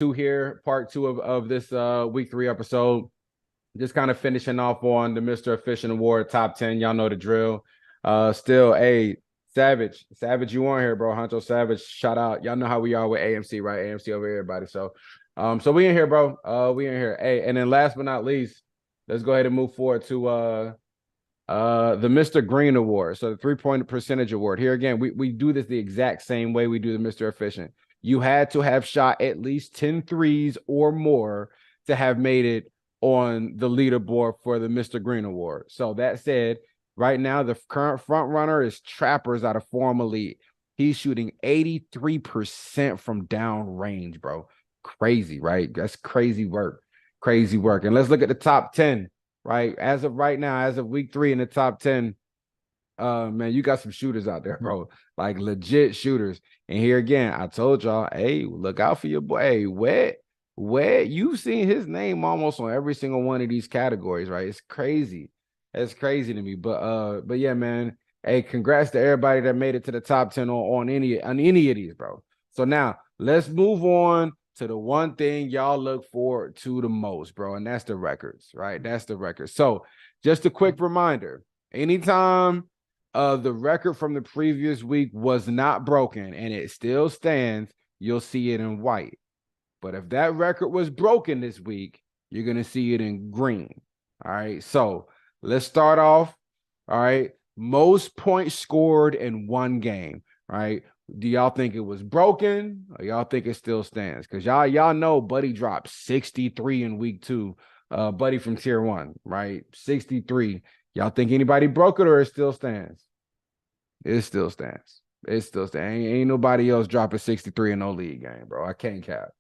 two here, part two of this week 3 episode. Just kind of finishing off on the Mr. Efficient Award top 10. Y'all know the drill. Still, hey, Savage, you on here, bro? Honcho Savage, shout out. Y'all know how we are with AMC, right? AMC over here, everybody. So we in here, bro. We in here. Hey, and then last but not least, let's go ahead and move forward to the Mr. Green Award. So the 3-point percentage award. Here again, we do this the exact same way we do the Mr. Efficient. You had to have shot at least 10 threes or more to have made it on the leaderboard for the Mr. Green Award. So that said, right now the current front runner is Trappers out of Form Elite. He's shooting 83% from down range, bro. Crazy, right? That's crazy work. Crazy work. And let's look at the top 10. Right, as of right now, as of week 3 in the top 10, man, you got some shooters out there, bro. Like legit shooters. And here again, I told y'all, hey, look out for your boy. Hey, where you've seen his name almost on every single one of these categories, right? It's crazy. It's crazy to me. But yeah, man. Hey, congrats to everybody that made it to the top 10 on any of these, bro. So now let's move on to the one thing y'all look forward to the most, bro, and that's the records, right? That's the records. So just a quick reminder, anytime the record from the previous week was not broken and it still stands, you'll see it in white. But if that record was broken this week, you're going to see it in green. All right. So let's start off. All right. Most points scored in one game. Right. Do y'all think it was broken or y'all think it still stands? Because y'all know Buddy dropped 63 in week 2. Buddy from tier 1, right? 63. Y'all think anybody broke it or it still stands? It still stands. It still stands. Ain't nobody else dropping 63 in no league game, bro. I can't cap.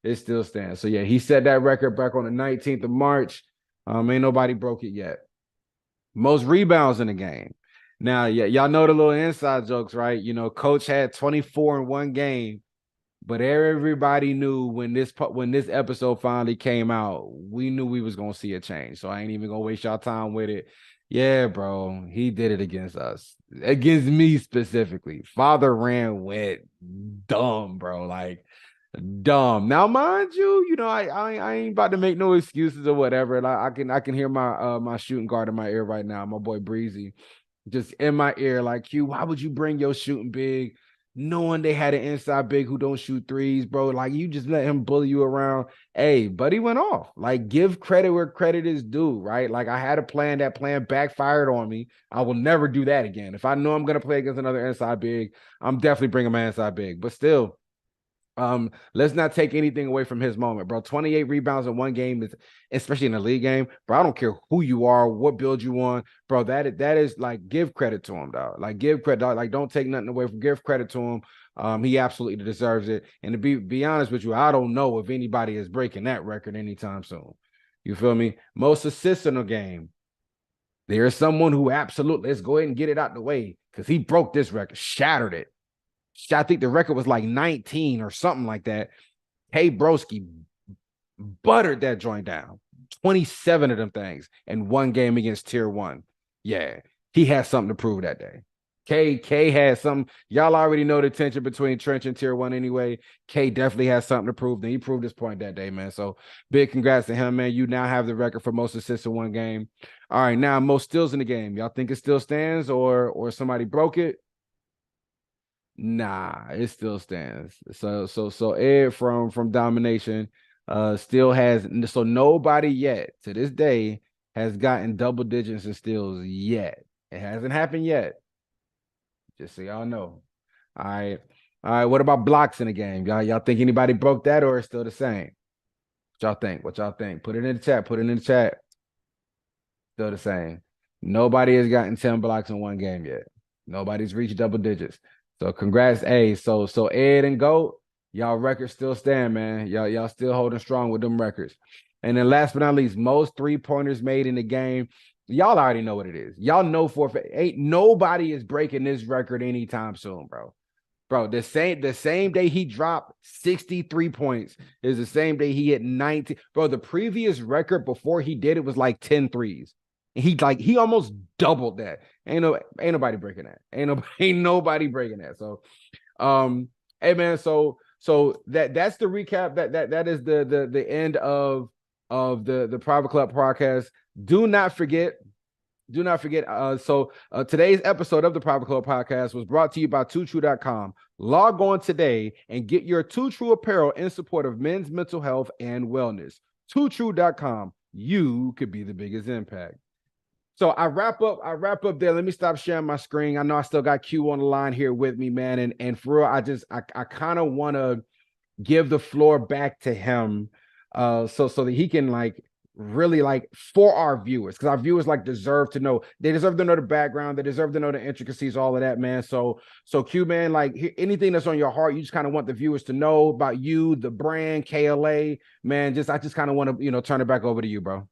It still stands. So yeah, he set that record back on the 19th of March. Ain't nobody broke it yet. Most rebounds in the game. Now, yeah, y'all know the little inside jokes, right? You know, Coach had 24 in one game, but everybody knew when this episode finally came out, we knew we was gonna see a change. So I ain't even gonna waste y'all time with it. Yeah, bro, he did it against us, against me specifically. Father ran went dumb, bro, like dumb. Now, mind you, I ain't about to make no excuses or whatever. Like I can hear my shooting guard in my ear right now, my boy Breezy just in my ear, like, Q, why would you bring your shooting big, knowing they had an inside big who don't shoot threes, bro? Like, you just let him bully you around. Hey, buddy went off. Like, give credit where credit is due, right? Like, I had a plan. That plan backfired on me. I will never do that again. If I know I'm going to play against another inside big, I'm definitely bringing my inside big. But still, let's not take anything away from his moment, bro. 28 rebounds in one game is, especially in a league game, bro. I don't care who you are, what build you on, bro. That is like, give credit to him, dog. Like, give credit, dog. Like, don't take nothing away from, give credit to him. He absolutely deserves it. And to be honest with you, I don't know if anybody is breaking that record anytime soon. You feel me? Most assists in a game. There is someone who absolutely, let's go ahead and get it out the way, because he broke this record, shattered it. I think the record was like 19 or something like that. Hey, Broski buttered that joint down. 27 of them things in one game against tier 1. Yeah, he had something to prove that day. K had something. Y'all already know the tension between Trench and tier 1 anyway. K definitely has something to prove. And he proved his point that day, man. So big congrats to him, man. You now have the record for most assists in one game. All right, now most steals in the game. Y'all think it still stands or somebody broke it? Nah, it still stands. So Ed from Domination still has, so nobody yet to this day has gotten double digits in steals yet. It hasn't happened yet. Just so y'all know. All right. All right. What about blocks in the game? Y'all think anybody broke that or it's still the same? What y'all think? What y'all think? Put it in the chat. Put it in the chat. Still the same. Nobody has gotten 10 blocks in one game yet. Nobody's reached double digits. So congrats, hey. So Ed and Goat, y'all records still stand, man. Y'all still holding strong with them records. And then last but not least, most 3-pointers made in the game. Y'all already know what it is. Y'all know ain't nobody is breaking this record anytime soon, bro. Bro, the same day he dropped 63 points is the same day he hit 19. Bro, the previous record before he did it was like 10 threes. And he almost doubled that. Ain't nobody breaking that. Ain't nobody breaking that. So hey man, so So that's the recap. That is the end of the Private Club podcast. Do not forget. Do not forget. Today's episode of the Private Club podcast was brought to you by TwoTrue.com. Log on today and get your Two True apparel in support of men's mental health and wellness. TwoTrue.com. You could be the biggest impact. So I wrap up there. Let me stop sharing my screen. I know I still got Q on the line here with me, man. And for real, I kind of want to give the floor back to him, so that he can like really like for our viewers, because our viewers like deserve to know. They deserve to know the background. They deserve to know the intricacies, all of that, man. So Q, man, like anything that's on your heart, you just kind of want the viewers to know about you, the brand, KLA, man. I just kind of want to turn it back over to you, bro.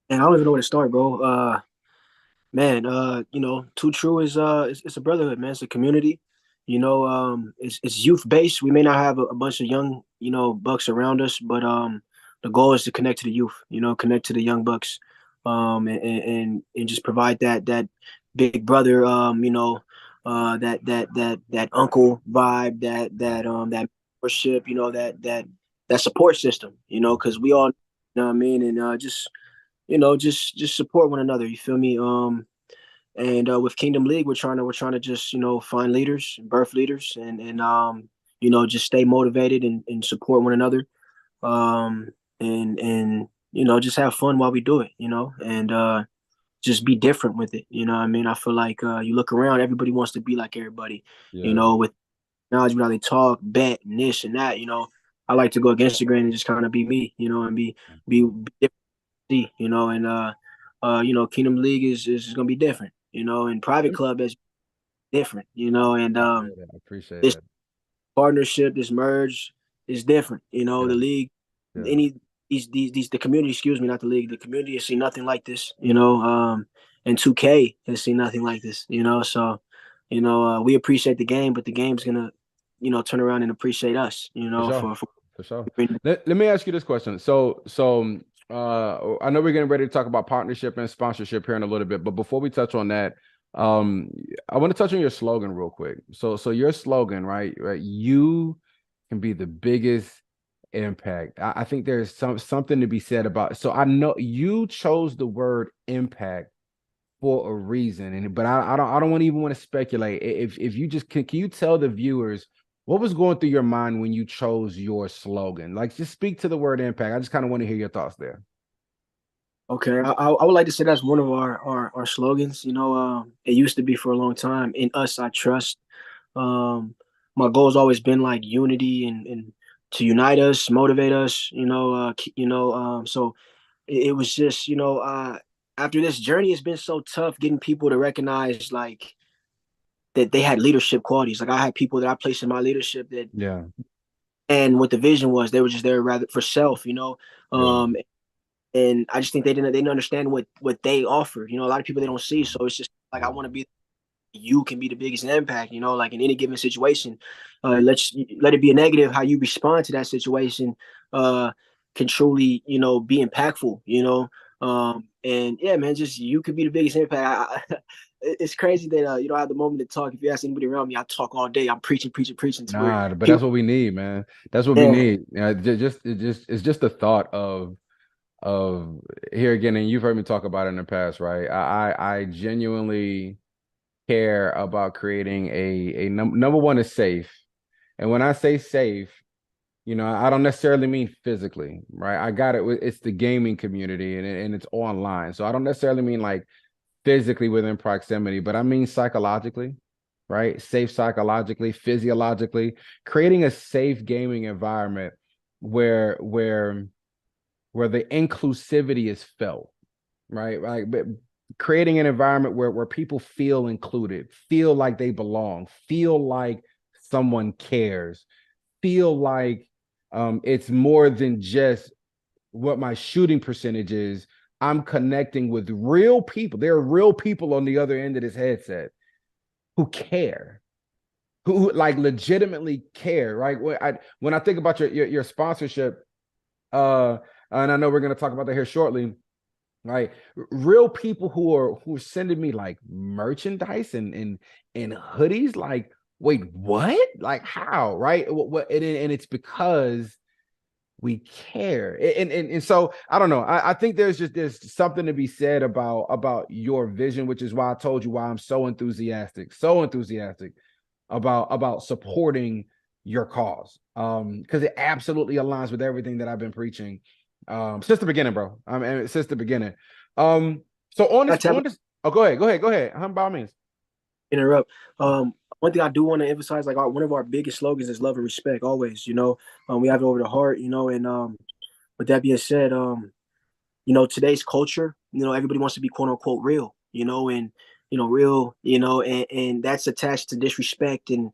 And I don't even know where to start, bro. Man, Too True is it's a brotherhood, man. It's a community. It's youth based. We may not have a bunch of young, bucks around us, but the goal is to connect to the youth, connect to the young bucks, and just provide that big brother, that uncle vibe, that worship, that support system, because we all, you know what I mean, and just support one another. You feel me? And with Kingdom League, we're trying to just find leaders, birth leaders, and just stay motivated and support one another, and just have fun while we do it, and just be different with it. You know what I mean? I feel like you look around, everybody wants to be like everybody, Yeah, with knowledge, how they talk, bet, and this and that. I like to go against the grain and just kind of be me, and be different, and Kingdom League is gonna be different, and Private Club is different, and I appreciate this that. partnership, this merge is different, Yeah, the league, yeah. any these the community, excuse me, not the league, the community has seen nothing like this, and 2K has seen nothing like this, so we appreciate the game, but the game's gonna turn around and appreciate us, For sure. for For sure. Let me ask you this question. I know we're getting ready to talk about partnership and sponsorship here in a little bit, but before we touch on that, I want to touch on your slogan real quick. So your slogan, right? You can be the biggest impact. I think there's something to be said about. So I know you chose the word impact for a reason, but I don't want to even want to speculate. If you just can you tell the viewers what was going through your mind when you chose your slogan? Like, just speak to the word impact. I just kind of want to hear your thoughts there. Okay, I would like to say that's one of our slogans. It used to be for a long time. In us, I trust. Um, my goal has always been like unity and to unite us, motivate us. So it was just after this journey, it's been so tough getting people to recognize like that they had leadership qualities. Like I had people that I placed in my leadership that, Yeah, and what the vision was, they were just there rather for self. yeah, And I just think they didn't understand what they offered. A lot of people they don't see. So it's just like I yeah. want to be. You can be the biggest impact. Like in any given situation, let it be a negative. How you respond to that situation can truly be impactful. And yeah, man, just you could be the biggest impact. It's crazy that you don't have the moment to talk. If you ask anybody around me, I talk all day. I'm preaching, preaching, preaching to where Nah, but people. that's what we need, man. That's what we Yeah. need. It's just the thought of here again, and you've heard me talk about it in the past, right? I genuinely care about creating a number one is safe. And when I say safe, I don't necessarily mean physically, right? I got it. It's the gaming community and it's online. So I don't necessarily mean like physically within proximity, but I mean psychologically, right? Safe psychologically, physiologically, creating a safe gaming environment where where where the inclusivity is felt, right? Like, but creating an environment where people feel included, feel like they belong, feel like someone cares, feel like it's more than just what my shooting percentage is. I'm connecting with real people. There are real people on the other end of this headset who care, who like legitimately care, right? When I think about your sponsorship, and I know we're gonna talk about that here shortly, right? Real people who are sending me like merchandise and hoodies, like wait, what? Like how? Right? What and it's because we care. And so I don't know. I think there's something to be said about your vision, which is why I told you why I'm so enthusiastic about supporting your cause. Because it absolutely aligns with everything that I've been preaching since the beginning, bro. I mean, since the beginning. So on this, oh, go ahead. By all means. Interrupt. One thing I do want to emphasize, like one of our biggest slogans is love and respect. Always, we have it over the heart, and with that being said, today's culture, everybody wants to be quote unquote real, and real, and that's attached to disrespect, and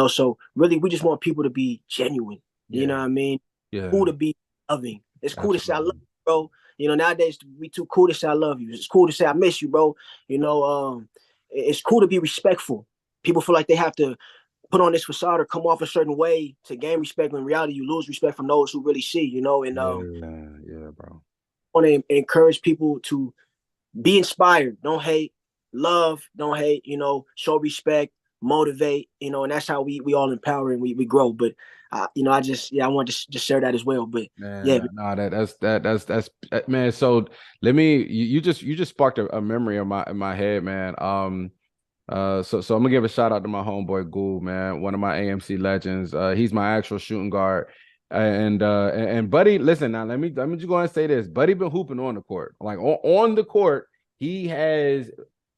so really we just want people to be genuine. You know Yeah, what I mean? yeah, Cool to be loving. It's cool to say I love absolutely. you, bro. Nowadays we too cool to say I love you. It's cool to say I miss you, bro. It's cool to be respectful. People feel like they have to put on this facade or come off a certain way to gain respect. When in reality, you lose respect from those who really see. And Yeah, yeah, bro. want to encourage people to be inspired. Don't hate. Love. Don't hate. Show respect. Motivate. And that's how we all empower and we grow. But I want to just share that as well. But yeah, Man, no, that's man. So let me you just sparked a memory in my head, man. So I'm gonna give a shout out to my homeboy Gould, man, one of my AMC legends. He's my actual shooting guard. And Buddy, listen now, let me just go and say this. Buddy been hooping on the court. Like on the court, he has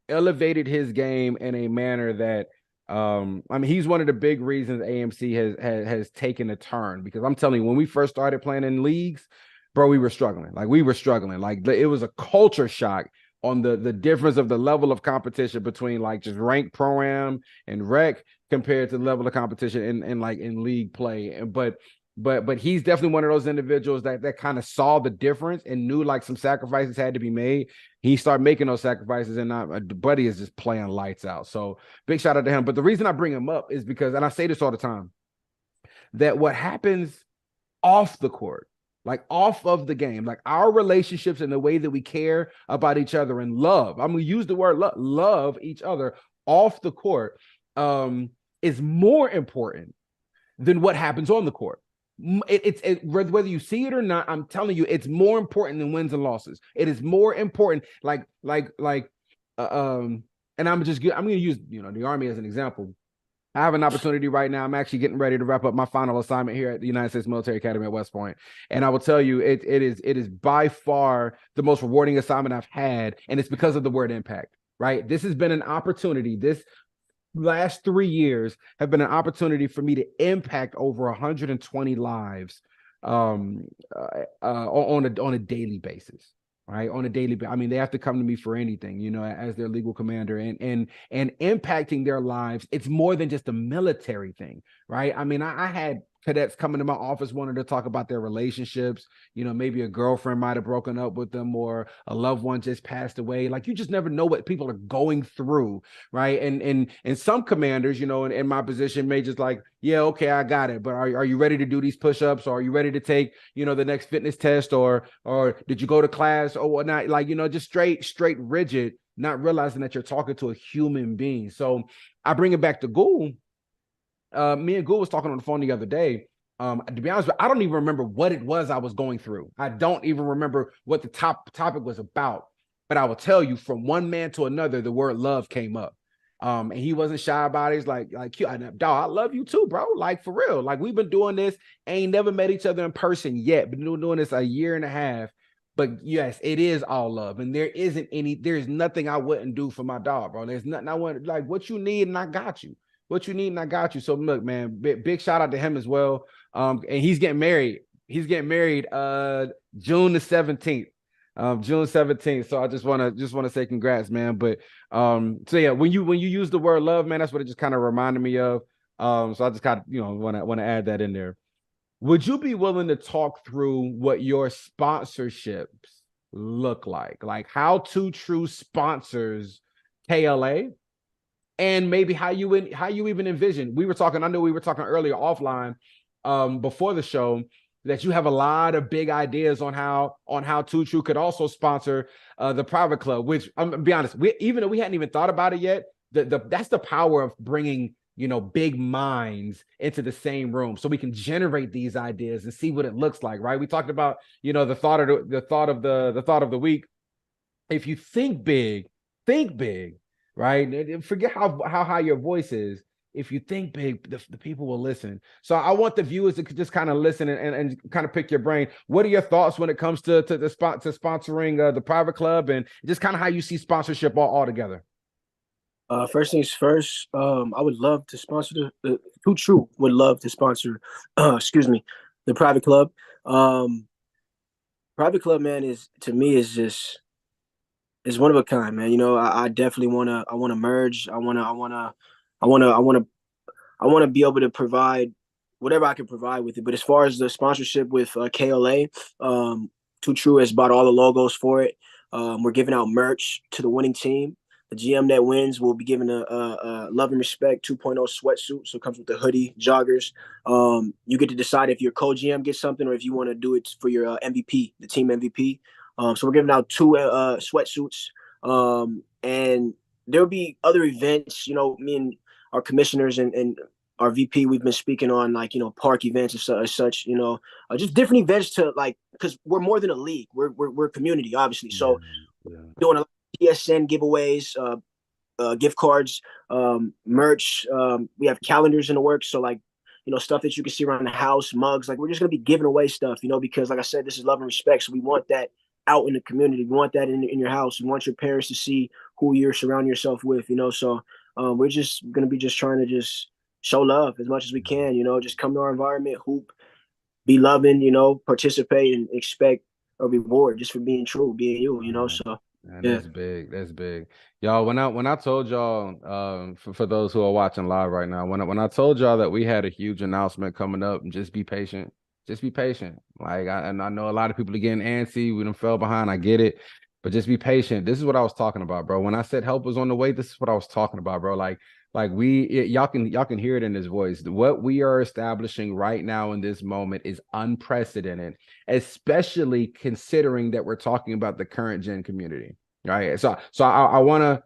elevated his game in a manner that I mean, he's one of the big reasons AMC has taken a turn, because I'm telling you, when we first started playing in leagues, bro, we were struggling. Like it was a culture shock on the difference of the level of competition between like just ranked pro-am and rec compared to the level of competition in league play. But he's definitely one of those individuals that kind of saw the difference and knew like some sacrifices had to be made. He started making those sacrifices, and Buddy is just playing lights out. So big shout out to him. But the reason I bring him up is because, and I say this all the time, that what happens off the court, like off of the game, like our relationships and the way that we care about each other and love. I'm gonna use the word love each other off the court, is more important than what happens on the court. Whether you see it or not, I'm telling you, it's more important than wins and losses. It is more important. And I'm going to use the Army as an example. I have an opportunity right now. I'm actually getting ready to wrap up my final assignment here at the United States Military Academy at West Point. And I will tell you, it is by far the most rewarding assignment I've had. And it's because of the word impact, right? This has been an opportunity. This last 3 years have been an opportunity for me to impact over 120 lives on a daily basis, right? On a daily, I mean, they have to come to me for anything, as their legal commander, and impacting their lives. It's more than just a military thing, right? I mean, I had cadets coming to my office wanting to talk about their relationships. Maybe a girlfriend might have broken up with them, or a loved one just passed away. Like, you just never know what people are going through, right? And some commanders, in my position may just like, yeah, okay, I got it. But are you ready to do these push-ups? Or are you ready to take, the next fitness test? Or did you go to class or whatnot? Like, just straight rigid, not realizing that you're talking to a human being. So I bring it back to Gould. Me and Gould was talking on the phone the other day. To be honest, I don't even remember what it was I was going through. I don't even remember what the topic was about. But I will tell you, from one man to another, the word love came up. And he wasn't shy about it. He's like, dog, I love you too, bro. Like, for real. Like, we've been doing this, ain't never met each other in person yet. Been doing this a year and a half. But yes, it is all love. And there's nothing I wouldn't do for my dog, bro. There's nothing I want, like, what you need, and I got you. What you need, and I got you. So look, man, big shout out to him as well. And he's getting married. June the 17th. June 17th. So I just want to say congrats, man. But so yeah, when you use the word love, man, that's what it just kind of reminded me of. So I just kind of want to add that in there. Would you be willing to talk through what your sponsorships look like how Two True sponsors KLA, and maybe how you even envision? I know we were talking earlier offline, before the show, that you have a lot of big ideas on how Two True could also sponsor the private club, which I'm gonna be honest, even though we hadn't even thought about it yet, that's the power of bringing big minds into the same room so we can generate these ideas and see what it looks like, right? We talked about, the thought of the week. If you think big, right? Forget how high your voice is. If you think big, the people will listen. So I want the viewers to just kind of listen and kind of pick your brain. What are your thoughts when it comes to sponsoring the private club, and just kind of how you see sponsorship all together? First things first, I would love to sponsor the Too True would love to sponsor, excuse me, the private club. Um, Private club, man, is to me is one of a kind, man. I definitely I wanna merge. I want to be able to provide whatever I can provide with it. But as far as the sponsorship with KLA, Too True has bought all the logos for it. We're giving out merch to the winning team. The GM that wins will be given a Love and Respect 2.0 sweatsuit. So it comes with the hoodie, joggers. You get to decide if your co-GM gets something or if you want to do it for your MVP, the team MVP. So we're giving out two sweatsuits. And there'll be other events. Me and our commissioners and our VP, we've been speaking on park events as such, just different events to because we're more than a league. We're a community, obviously. Yeah, So yeah. doing a lot of PSN giveaways, gift cards, merch. We have calendars in the works. So stuff that you can see around the house, mugs. Like we're just gonna be giving away stuff, because like I said, this is love and respect. So we want that out in the community. We want that in your house. We want your parents to see who you're surrounding yourself with. So we're just gonna be just trying to just show love as much as we can. Just come to our environment, hoop, be loving. Participate and expect a reward just for being true, being you. So Man, yeah. that's big. That's big. Y'all, when I told y'all, for those who are watching live right now, when I told y'all that we had a huge announcement coming up, and just be patient. Just be patient. And I know a lot of people are getting antsy. We done fell behind. I get it. But just be patient. This is what I was talking about, bro. When I said help was on the way, this is what I was talking about, bro. Y'all can hear it in his voice. What we are establishing right now in this moment is unprecedented, especially considering that we're talking about the current gen community, right? So I want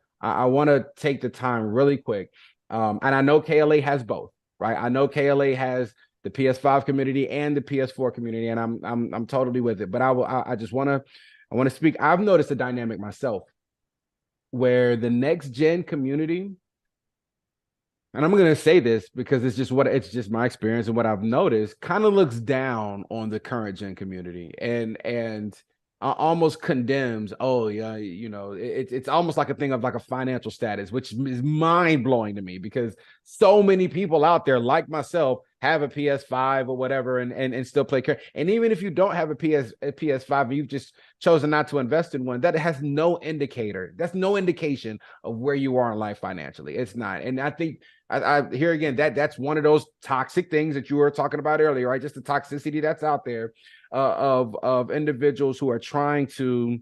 to take the time really quick, and I know KLA has both, right? I know KLA has the PS5 community and the PS4 community, and I'm totally with it. But I just I want to speak. I've noticed a dynamic myself where the next gen community, and I'm gonna say this because it's just my experience and what I've noticed, kind of looks down on the current gen community and almost condemns. Oh yeah, it's almost like a thing of like a financial status, which is mind blowing to me because so many people out there like myself have a PS5 or whatever and still play. And even if you don't have a PS5 and you've just chosen not to invest in one, that has no indicator. That's no indication of where you are in life financially. It's not. And I think I here again that's one of those toxic things that you were talking about earlier, right? Just the toxicity that's out there of individuals who are trying to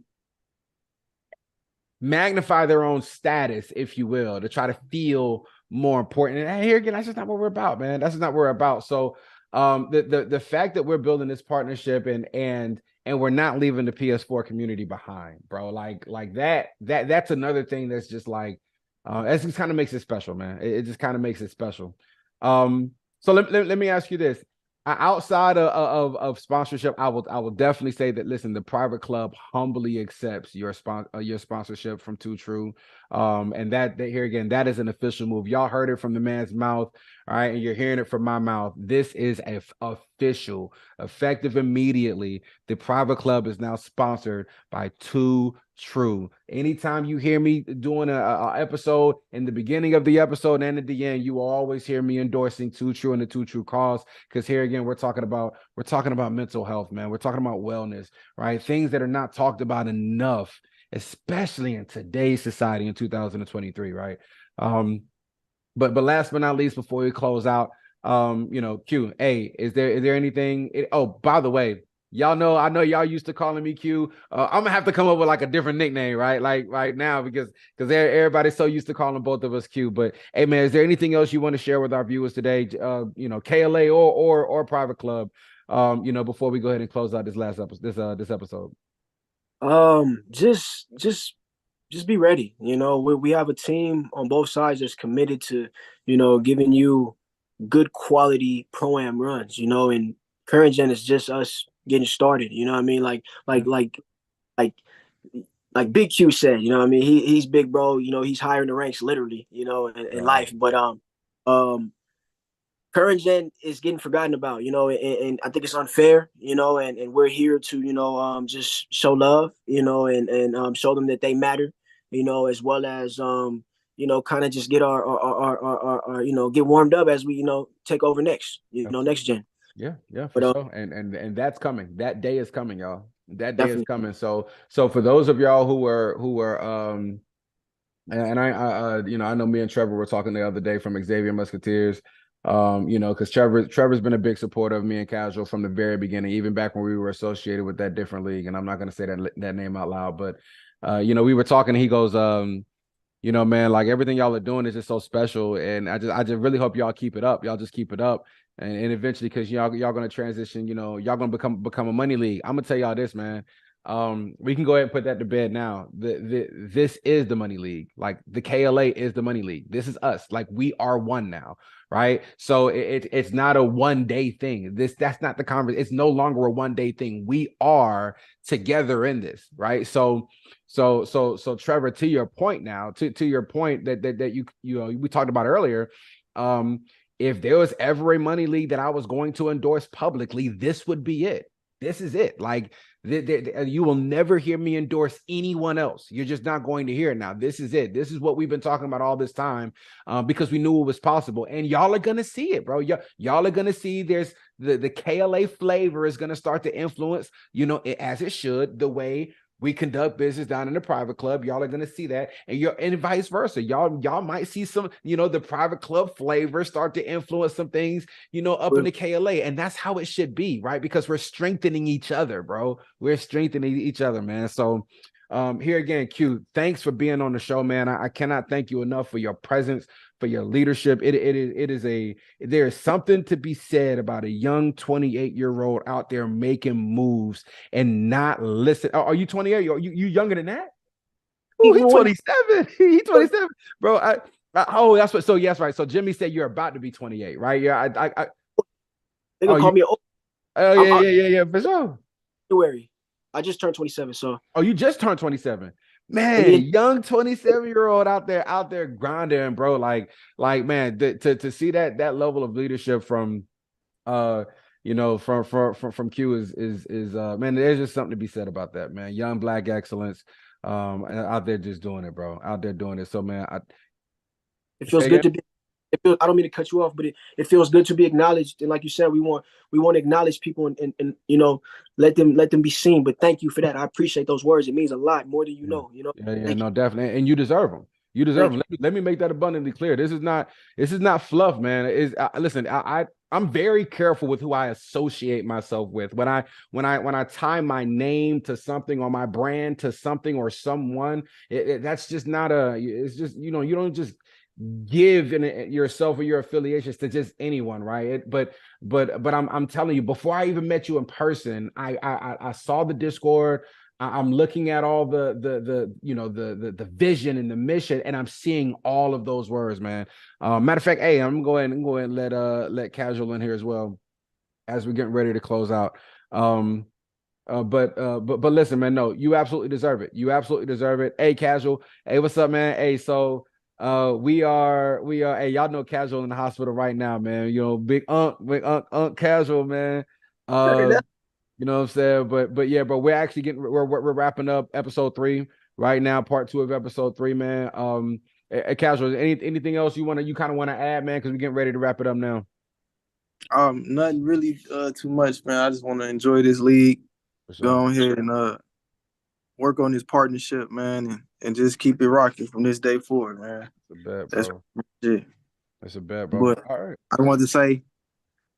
magnify their own status, if you will, to try to feel more important. And here again, that's just not what we're about, man. That's just not what we're about. So the fact that we're building this partnership and we're not leaving the PS4 community behind, bro. Like that's another thing that's just like that just kind of makes it special, man. It just kind of makes it special. So let me ask you this. Outside of sponsorship, I will definitely say that listen, the private club humbly accepts your sponsorship from Too True. And that here again, that is an official move. Y'all heard it from the man's mouth, all right, and you're hearing it from my mouth. This is official, effective immediately. The private club is now sponsored by Too True. Anytime you hear me doing a episode in the beginning of the episode and at the end, you will always hear me endorsing Too True and the Too True cause. Because here again, we're talking about mental health, man. We're talking about wellness, right? Things that are not talked about enough, especially in today's society in 2023, right? But last but not least, before we close out, Q, hey, is there anything? Oh, by the way, y'all know, I know y'all used to calling me Q. I'm gonna have to come up with like a different nickname, right? Like right now, because everybody's so used to calling both of us Q. But hey, man, is there anything else you want to share with our viewers today? KLA or private club. Before we go ahead and close out this last episode, this episode. Just just be ready. You know, we have a team on both sides that's committed to, you know, giving you good quality pro-am runs, you know, and current gen is just us getting started. You know what I mean? Yeah. Like like Big Q said, you know what I mean? He's big bro, you know, he's higher in the ranks literally, you know, in Right. life. But um current gen is getting forgotten about, you know, and I think it's unfair, you know, and we're here to, you know, just show love, you know, and show them that they matter, you know, as well as you know, kind of just get our, you know, get warmed up as we, you know, take over next, you know, next Absolutely. gen. Yeah, for But sure. And that's coming. That day is coming, y'all. That day is definitely. coming. So for those of y'all who were and you know, I know me and Trevor were talking the other day from Xavier Musketeers. You know, because Trevor's been a big supporter of me and Casual from the very beginning, even back when we were associated with that different league. And I'm not gonna say that name out loud, but you know, we were talking, he goes, you know, man, like everything y'all are doing is just so special. And I just really hope y'all keep it up. Y'all just keep it up. And eventually, because y'all gonna transition, you know, y'all gonna become a money league. I'm gonna tell y'all this, man. We can go ahead and put that to bed now. This is the money league. Like the KLA is the money league. This is us. Like we are one now, right? So it's not a 1 day thing. That's not the conversation. It's no longer a 1 day thing. We are together in this, right? So Trevor, to your point now, to your point that you know we talked about earlier, um, if there was ever a money league that I was going to endorse publicly, this would be it. This is it. Like you will never hear me endorse anyone else. You're just not going to hear it now. This is it. This is what we've been talking about all this time, because we knew it was possible, and y'all are gonna see it, bro. Y'all are gonna see there's the KLA flavor is gonna start to influence, you know, as it should, the way we conduct business down in the private club. Y'all are gonna see that, and vice versa. Y'all might see some, you know, the private club flavor start to influence some things, you know, up in the KLA, and that's how it should be, right? Because we're strengthening each other, bro. We're strengthening each other, man. So, here again, Q, thanks for being on the show, man. I cannot thank you enough for your presence, for your leadership. There is something to be said about a young 28-year-old out there making moves and not listen. Are you 28? Are you younger than that? Oh, he's 27. He's 27, bro. Oh, that's what. So yes, right. So Jimmy said you're about to be 28, right? Yeah. They Oh, gonna call me old. oh I'm yeah, for sure. February. I just turned 27, so Oh, you just turned 27. Man, me young 27-year-old out there grinding, bro. Like man, to see that level of leadership from uh you know from Q is man, there's just something to be said about that, man. Young black excellence, out there just doing it, bro. Out there doing it. So man, I it say feels good again. to be. It feels, I don't mean to cut you off, but it feels good to be acknowledged. And like you said, we want to acknowledge people and you know let them be seen. But thank you for that. I appreciate those words. It means a lot more than you Yeah. know. You know. Yeah, Thank you. no, definitely. And you deserve them. You deserve Thank them. you. Let me make that abundantly clear. This is not fluff, man. Listen, I'm very careful with who I associate myself with. When I tie my name to something or my brand to something or someone, that's just not it's just, you know, you don't just give yourself or your affiliations to just anyone, right? But I'm telling you, before I even met you in person, I saw the Discord. I'm looking at all the you know the vision and the mission, and I'm seeing all of those words, man. Matter of fact, hey, I'm going to go ahead and let Casual in here as well as we're getting ready to close out. Um, but listen, man, no, you absolutely deserve it. You absolutely deserve it. Hey, Casual. Hey, what's up, man? Hey, so we are hey, y'all know Casual in the hospital right now, man. You know, big Unc Casual, man. Uh you know what I'm saying? But yeah, but we're actually we're wrapping up episode 3 right now, part 2 of episode 3, man. Casual, anything else you kind of want to add, man? Because we're getting ready to wrap it up now. Nothing really too much, man. I just want to enjoy this league, For go sure. on here and work on this partnership, man, and just keep it rocking from this day forward, man. It's a bet, That's bro. it. It's a bet, bro. But All right. I want to say,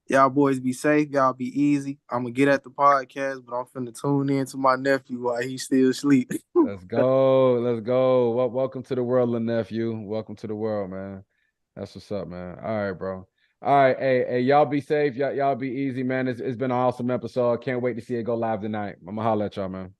y'all boys be safe, y'all be easy. I'm gonna get at the podcast, but I'm finna tune in to my nephew while he still asleep. Let's go. Let's go. Welcome to the world, little nephew. Welcome to the world, man. That's what's up, man. All right, bro. All right. Hey, y'all be safe. Y'all be easy, man. It's been an awesome episode. Can't wait to see it go live tonight. I'm gonna holler at y'all, man.